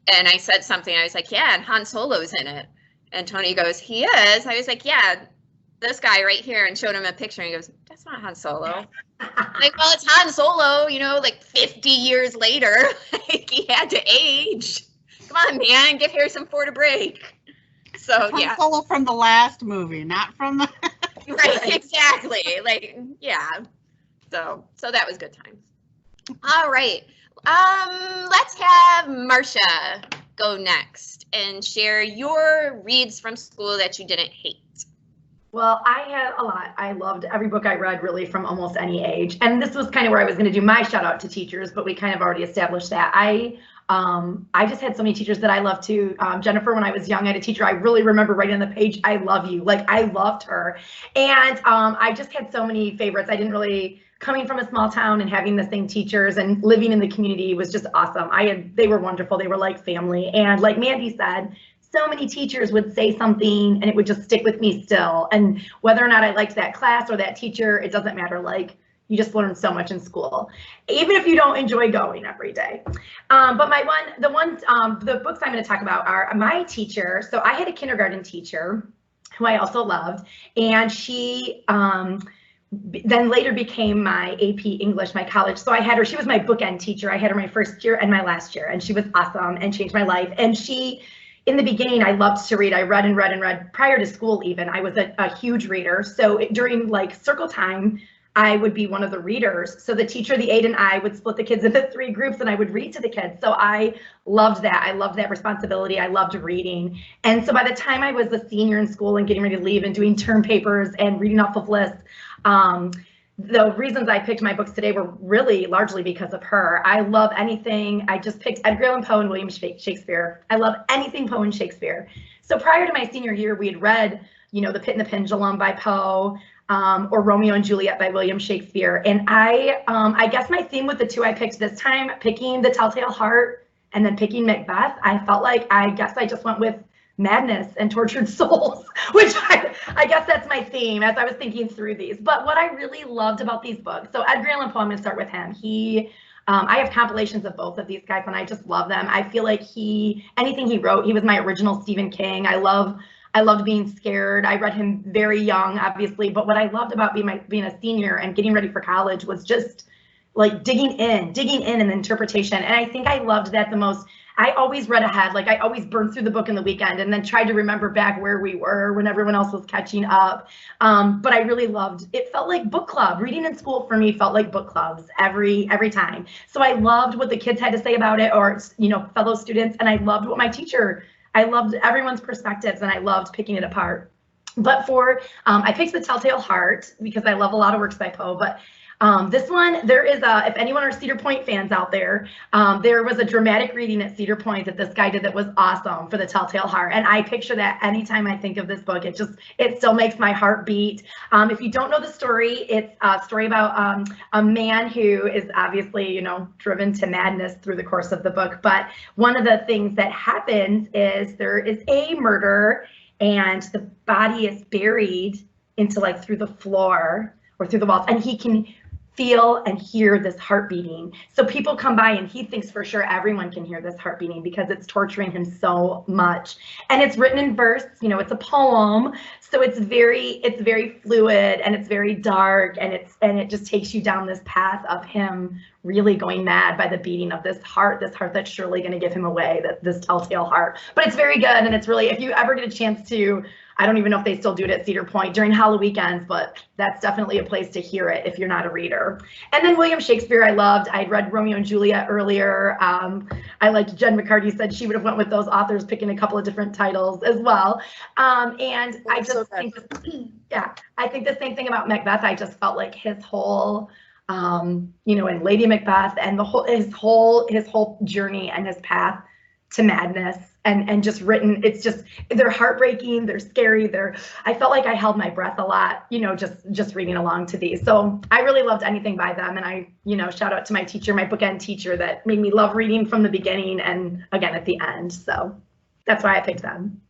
And I said something, I was like, yeah, and Han Solo's in it. And Tony goes, he is? I was like, yeah, this guy right here, and showed him a picture, and he goes, that's not Han Solo. Like, well, it's Han Solo, you know, like 50 years later, like he had to age. Come on, man, give Harrison Ford a break. So, yeah. Han Solo from the last movie, not from the... Right, exactly. Like, yeah. So that was good times. All right. Let's have Marsha go next and share your reads from school that you didn't hate. Well, I had a lot. I loved every book I read, really, from almost any age. And this was kind of where I was going to do my shout out to teachers, but we kind of already established that. I just had so many teachers that I loved too. Jennifer, when I was young, I had a teacher I really remember writing on the page, I love you. Like, I loved her. And I just had so many favorites. I didn't really, coming from a small town and having the same teachers and living in the community was just awesome. They were wonderful. They were like family. And like Mandy said, so many teachers would say something and it would just stick with me still. And whether or not I liked that class or that teacher, it doesn't matter. Like, you just learn so much in school, even if you don't enjoy going every day. But the books I'm going to talk about are my teacher. So I had a kindergarten teacher who I also loved, and she then later became my AP English, my college. So I had her, she was my bookend teacher. I had her my first year and my last year, and she was awesome and changed my life. And she, in the beginning, I loved to read. I read and read and read prior to school even. I was a huge reader. So during like circle time, I would be one of the readers. So the teacher, the aide, and I would split the kids into 3 groups and I would read to the kids. So I loved that. I loved that responsibility. I loved reading. And so by the time I was a senior in school and getting ready to leave and doing term papers and reading off of lists, the reasons I picked my books today were really largely because of her. I love anything. I just picked Edgar Allan Poe and William Shakespeare. I love anything Poe and Shakespeare. So prior to my senior year, we had read, you know, The Pit and the Pendulum by Poe, or Romeo and Juliet by William Shakespeare. And I guess my theme with the 2 I picked this time, picking The Telltale Heart and then picking Macbeth, I felt like I just went with madness and tortured souls, which I guess that's my theme as I was thinking through these. But what I really loved about these books, so Edgar Allan Poe, I'm going to start with him. I have compilations of both of these guys and I just love them. I feel like anything he wrote, he was my original Stephen King. I loved being scared. I read him very young, obviously, but what I loved about being a senior and getting ready for college was just like digging in the interpretation. And I think I loved that the most. I always read ahead, like I always burned through the book in the weekend and then tried to remember back where we were when everyone else was catching up. But I really loved, it felt like book club. Reading in school for me felt like book clubs every time. So I loved what the kids had to say about it, or, you know, fellow students, and I loved what I loved everyone's perspectives and I loved picking it apart. But I picked The Telltale Heart because I love a lot of works by Poe, but this one, there is if anyone are Cedar Point fans out there, there was a dramatic reading at Cedar Point that this guy did that was awesome for The Telltale Heart. And I picture that anytime I think of this book, it still makes my heart beat. If you don't know the story, it's a story about a man who is obviously, you know, driven to madness through the course of the book. But one of the things that happens is there is a murder and the body is buried into like through the floor or through the walls, and he can feel and hear this heart beating. So people come by and he thinks for sure everyone can hear this heart beating because it's torturing him so much. And it's written in verse, you know, it's a poem. So it's very fluid and it's very dark, and it just takes you down this path of him really going mad by the beating of this heart that's surely going to give him away, this telltale heart. But it's very good, and it's really, if you ever get a chance to, I don't even know if they still do it at Cedar Point during Halloween weekends, but that's definitely a place to hear it if you're not a reader. And then William Shakespeare I loved. I'd read Romeo and Juliet earlier. I liked Jen McCarty said she would have went with those authors, picking a couple of different titles as well. And I just think, yeah, I think the same thing about Macbeth. I just felt like his whole, you know, in Lady Macbeth and his whole journey and his path to madness, and just written, it's just, they're heartbreaking, they're scary, I felt like I held my breath a lot, you know, just reading along to these. So I really loved anything by them, and I, you know, shout out to my teacher, my bookend teacher, that made me love reading from the beginning and again at the end. So that's why I picked them.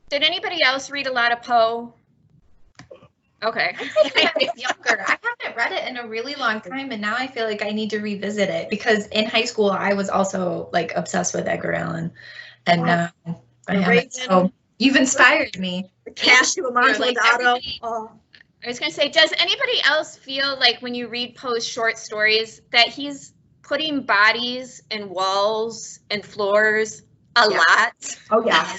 Did anybody else read a lot of Poe? Okay. I was younger. I haven't read it in a really long time, and now I feel like I need to revisit it because in high school I was also like obsessed with Edgar Allan, and now I haven't. So you've inspired me. The Cash to Amontillado. Oh. I was going to say, does anybody else feel like when you read Poe's short stories that he's putting bodies and walls and floors a lot? Oh yeah.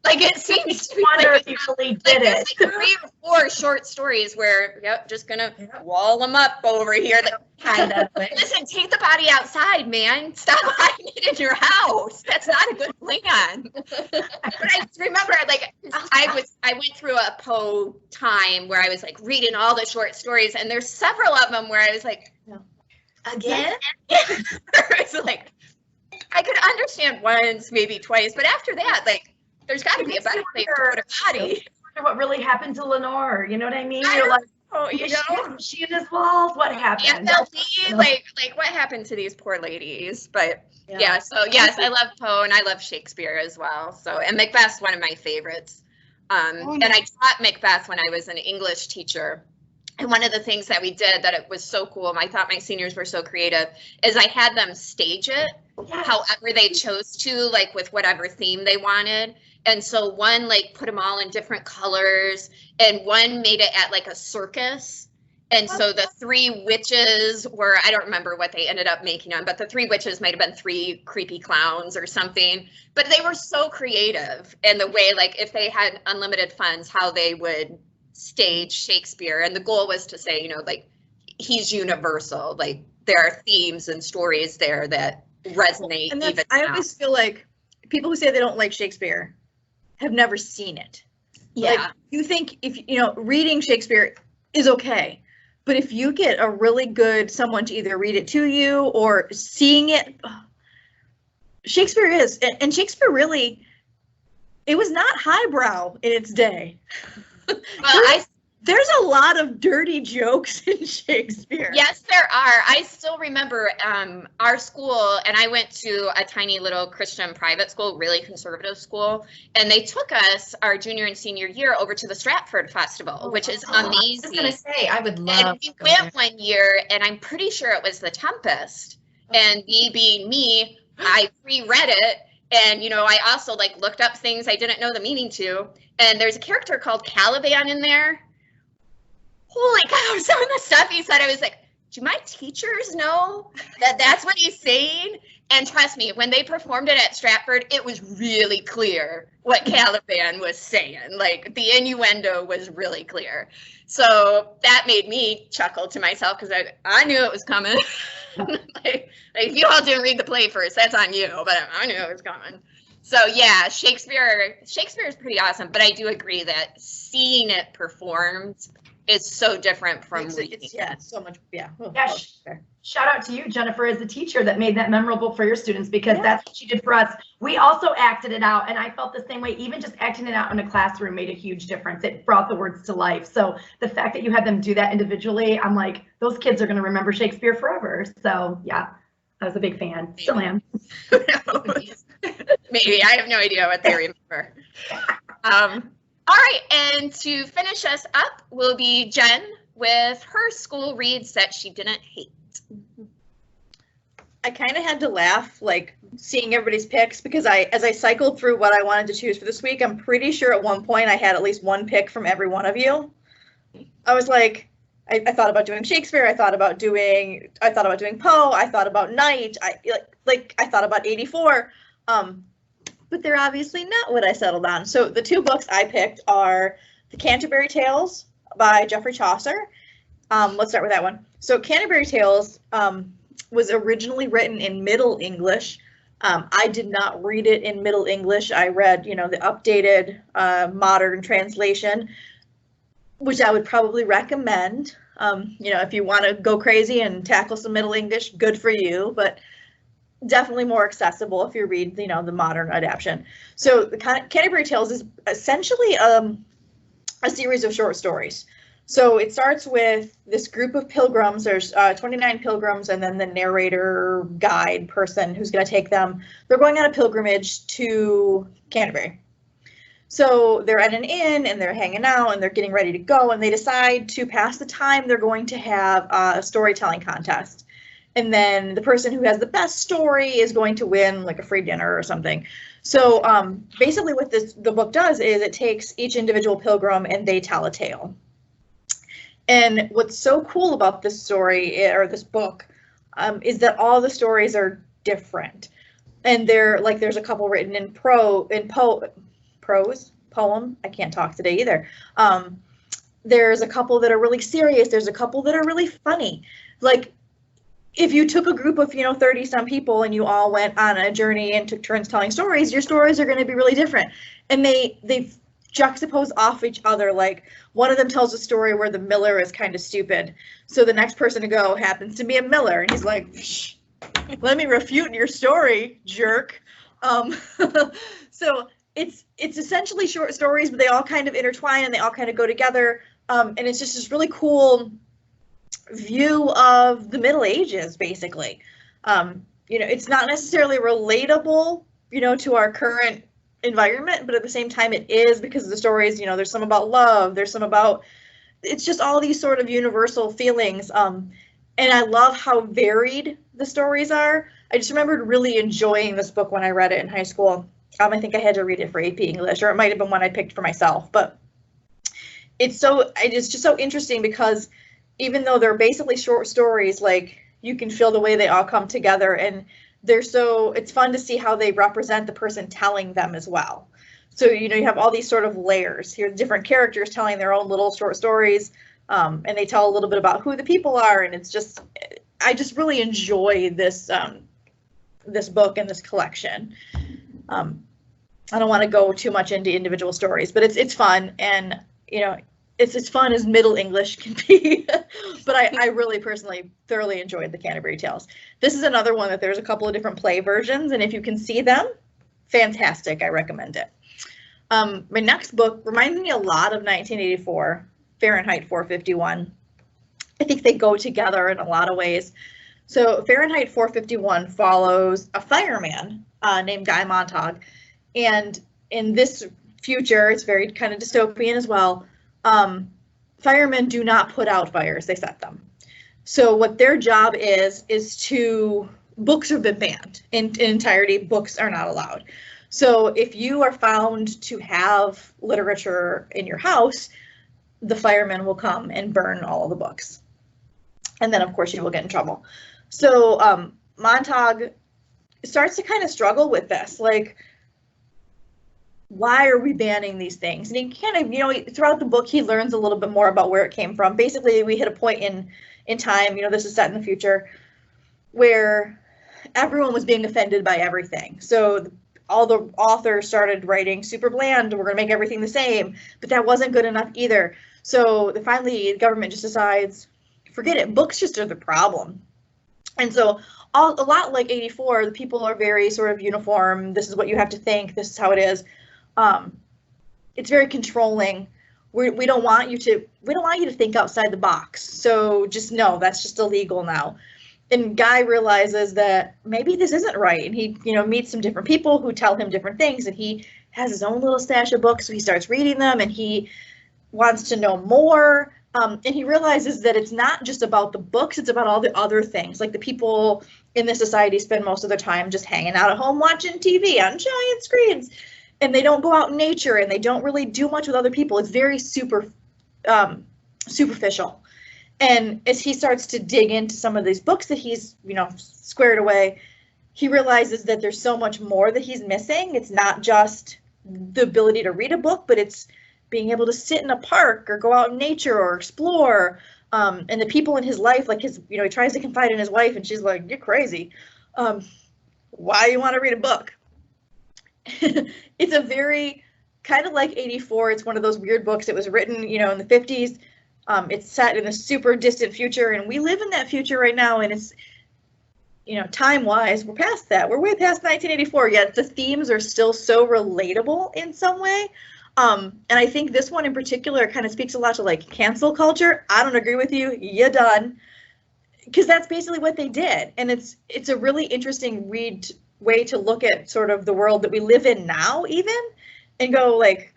Like it seems to be wonder like, if he really did like it. there's like 3 or 4 short stories where, just gonna wall them up over here. Like, Kind of. listen, take the body outside, man. Stop hiding it in your house. That's not a good plan. But I remember, like, I went through a Poe time where I was like reading all the short stories, and there's several of them where I was like, Again? it's like I could understand once, maybe twice, but after that, like, there's got to be a better place to put a body. I wonder what really happened to Lenore. You know what I mean? I You're like, Oh, you know, was she in his walls? What happened? FLD, like what happened to these poor ladies? But yeah, so yes, I love Poe and I love Shakespeare as well. So, and Macbeth's one of my favorites. And I taught Macbeth when I was an English teacher. And one of the things that we did that it was so cool, and I thought my seniors were so creative, is I had them stage it however they chose to, like with whatever theme they wanted. And so one like put them all in different colors, and one made it at like a circus. And so the 3 witches were, I don't remember what they ended up making them, but the 3 witches might have been 3 creepy clowns or something. But they were so creative in the way, like if they had unlimited funds, how they would stage Shakespeare. And the goal was to say, you know, like he's universal, like there are themes and stories there that resonate. And even I now. always feel like people who say they don't like Shakespeare have never seen it. Yeah. Like, you think if, you know, reading Shakespeare is okay, but if you get a really good someone to either read it to you or seeing it, Shakespeare is, and Shakespeare really, it was not highbrow in its day. Well, There's a lot of dirty jokes in Shakespeare. Yes, there are. I still remember our school, and I went to a tiny little Christian private school, really conservative school, and they took us our junior and senior year over to the Stratford Festival, which is amazing. I was gonna say I would love. And we went one year, and I'm pretty sure it was The Tempest, and me being me, I reread it, and you know, I also like looked up things I didn't know the meaning to, and there's a character called Caliban in there. Holy cow, some of the stuff he said, I was like, do my teachers know that that's what he's saying? And trust me, when they performed it at Stratford, it was really clear what Caliban was saying. Like the innuendo was really clear. So that made me chuckle to myself because I knew it was coming. like if you all didn't read the play first, that's on you, but I knew it was coming. So yeah, Shakespeare is pretty awesome, but I do agree that seeing it performed is so different from reading. It's so much, yeah. Shout out to you, Jennifer, as a teacher that made that memorable for your students, because that's what she did for us. We also acted it out, and I felt the same way. Even just acting it out in a classroom made a huge difference. It brought the words to life. So the fact that you had them do that individually, I'm like, those kids are going to remember Shakespeare forever. So yeah, I was a big fan. Still am. Maybe. I have no idea what they remember. All right, and to finish us up will be Jen with her school reads that she didn't hate. I kind of had to laugh, like seeing everybody's picks, because as I cycled through what I wanted to choose for this week, I'm pretty sure at one point I had at least one pick from every one of you. I was like, I thought about doing Shakespeare, I thought about doing Poe, I thought about Knight, I thought about 84. But they're obviously not what I settled on. So the 2 books I picked are The Canterbury Tales by Geoffrey Chaucer. Let's start with that one. So Canterbury Tales was originally written in Middle English. I did not read it in Middle English. I read, you know, the updated modern translation, which I would probably recommend. You know, if you want to go crazy and tackle some Middle English, good for you. But definitely more accessible if you read, you know, the modern adaptation. So the Canterbury Tales is essentially a series of short stories. So it starts with this group of pilgrims. There's 29 pilgrims, and then the narrator guide person who's going to take them. They're going on a pilgrimage to Canterbury. So they're at an inn and they're hanging out and they're getting ready to go, and they decide to pass the time. They're going to have a storytelling contest. And then the person who has the best story is going to win like a free dinner or something. So basically what the book does is it takes each individual pilgrim and they tell a tale. And what's so cool about this story or this book is that all the stories are different. And they're like, there's a couple written in prose, poem. I can't talk today either. There's a couple that are really serious. There's a couple that are really funny. Like, if you took a group of, 30 some people and you all went on a journey and took turns telling stories, your stories are going to be really different. And they juxtapose off each other. Like, one of them tells a story where the miller is kind of stupid. So the next person to go happens to be a miller. And he's like, let me refute your story, jerk. So it's essentially short stories, but they all kind of intertwine and they all kind of go together. And it's just this really cool view of the Middle Ages, basically. It's not necessarily relatable, to our current environment, but at the same time it is, because of the stories, there's some about love, there's some about, it's just all these sort of universal feelings. And I love how varied the stories are. I just remembered really enjoying this book when I read it in high school. I think I had to read it for AP English, or it might have been one I picked for myself, but it's just so interesting because even though they're basically short stories, like, you can feel the way they all come together, and it's fun to see how they represent the person telling them as well. So, you have all these sort of layers here, different characters telling their own little short stories, and they tell a little bit about who the people are, and I just really enjoy this book and this collection. I don't want to go too much into individual stories, but it's fun, and it's as fun as Middle English can be. But I really personally thoroughly enjoyed the Canterbury Tales. This is another one that there's a couple of different play versions, and if you can see them, fantastic. I recommend it. My next book reminds me a lot of 1984, Fahrenheit 451. I think they go together in a lot of ways. So Fahrenheit 451 follows a fireman named Guy Montag. And in this future, it's very kind of dystopian as well. Firemen do not put out fires, they set them. So what their job is to, books have been banned in entirety, books are not allowed. So if you are found to have literature in your house, the firemen will come and burn all of the books. And then of course you will get in trouble. So Montag starts to kind of struggle with this, like, why are we banning these things? And he kind of, throughout the book, he learns a little bit more about where it came from. Basically, we hit a point in time, this is set in the future, where everyone was being offended by everything. So all the authors started writing super bland, we're going to make everything the same, but that wasn't good enough either. So finally, the government just decides, forget it, books just are the problem. And so a lot like 84, the people are very sort of uniform. This is what you have to think. This is how it is. It's very controlling. We don't want you to think outside the box. So just know that's just illegal now. And Guy realizes that maybe this isn't right. And he, meets some different people who tell him different things. And he has his own little stash of books. So he starts reading them and he wants to know more. And he realizes that it's not just about the books, it's about all the other things. Like, the people in this society spend most of their time just hanging out at home watching TV on giant screens. And they don't go out in nature, and they don't really do much with other people. It's very superficial. And as he starts to dig into some of these books that he's, squared away, he realizes that there's so much more that he's missing. It's not just the ability to read a book, but it's being able to sit in a park or go out in nature or explore. And the people in his life, like he tries to confide in his wife, and she's like, "You're crazy. Why do you want to read a book?" It's a very kind of like 84. It's one of those weird books. It was written, in the 50s. It's set in a super distant future, and we live in that future right now. And it's, time-wise, we're past that. We're way past 1984. Yet the themes are still so relatable in some way. And I think this one in particular kind of speaks a lot to, like, cancel culture. I don't agree with you. You're done. Because that's basically what they did. And it's a really interesting way to look at sort of the world that we live in now, even, and go, like,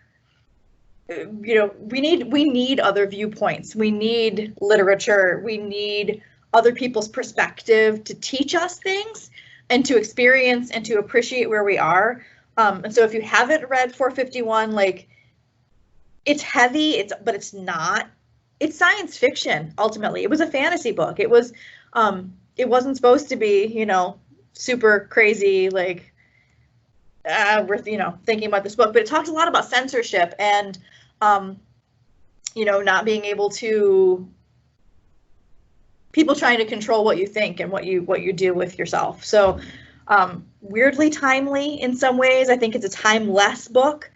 we need other viewpoints. We need literature. We need other people's perspective to teach us things and to experience and to appreciate where we are. And so if you haven't read 451, like, it's heavy, but it's not. It's science fiction, ultimately. It was a fantasy book. It wasn't supposed to be, super crazy, like, we're, thinking about this book, but it talks a lot about censorship and, not being able to, people trying to control what you think and what you do with yourself. So weirdly timely in some ways. I think it's a timeless book.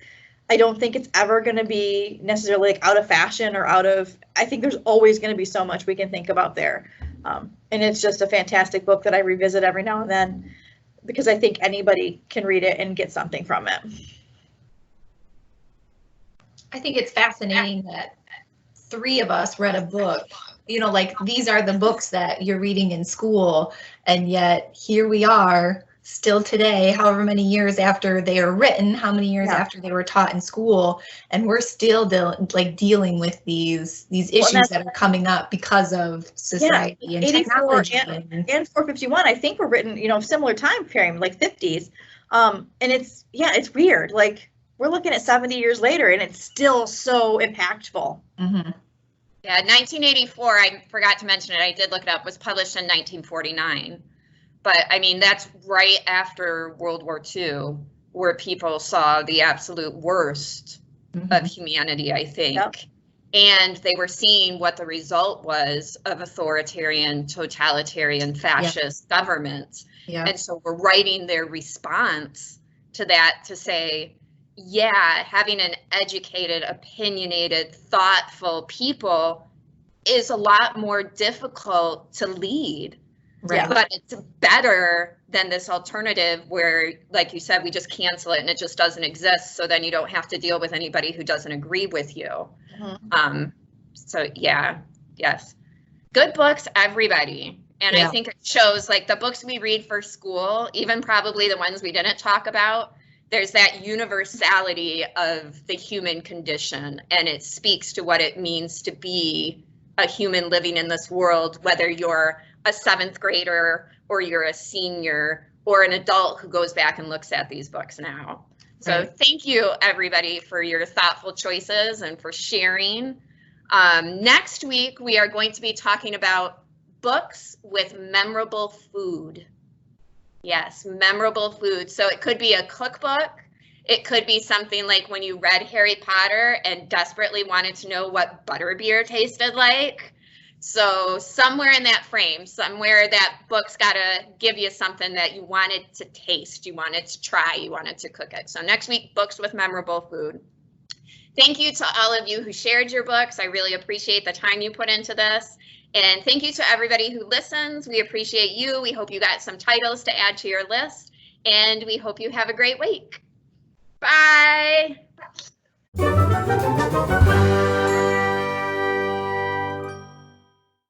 I don't think it's ever going to be necessarily like out of fashion or I think there's always going to be so much we can think about there. And it's just a fantastic book that I revisit every now and then because I think anybody can read it and get something from it. I think it's fascinating that 3 of us read a book, like these are the books that you're reading in school, and yet here we are still today, however many years after they are written, how many years after they were taught in school, and we're still dealing with these issues that are coming up because of society and technology. And 451, I think were written, similar time frame, like 50s. And it's weird. Like, we're looking at 70 years later and it's still so impactful. Mm-hmm. Yeah, 1984, I forgot to mention it, I did look it up, was published in 1949. But I mean, that's right after World War II, where people saw the absolute worst of humanity, I think. Yep. And they were seeing what the result was of authoritarian, totalitarian, fascist governments. Yeah. And so we're writing their response to that to say, yeah, having an educated, opinionated, thoughtful people is a lot more difficult to lead. Right. But it's better than this alternative where, like you said, we just cancel it and it just doesn't exist. So then you don't have to deal with anybody who doesn't agree with you. So yeah, yes. Good books, everybody. And I think it shows, like, the books we read for school, even probably the ones we didn't talk about, there's that universality of the human condition, and it speaks to what it means to be a human living in this world, whether you're a 7th grader or you're a senior or an adult who goes back and looks at these books now. So thank you, everybody, for your thoughtful choices and for sharing. Next week, we are going to be talking about books with memorable food. Yes, memorable food. So it could be a cookbook. It could be something like when you read Harry Potter and desperately wanted to know what butterbeer tasted like. So somewhere in that frame, somewhere that book's got to give you something that you wanted to taste, you wanted to try, you wanted to cook it. So next week, books with memorable food. Thank you to all of you who shared your books. I really appreciate the time you put into this. And thank you to everybody who listens. We appreciate you. We hope you got some titles to add to your list. And we hope you have a great week. Bye.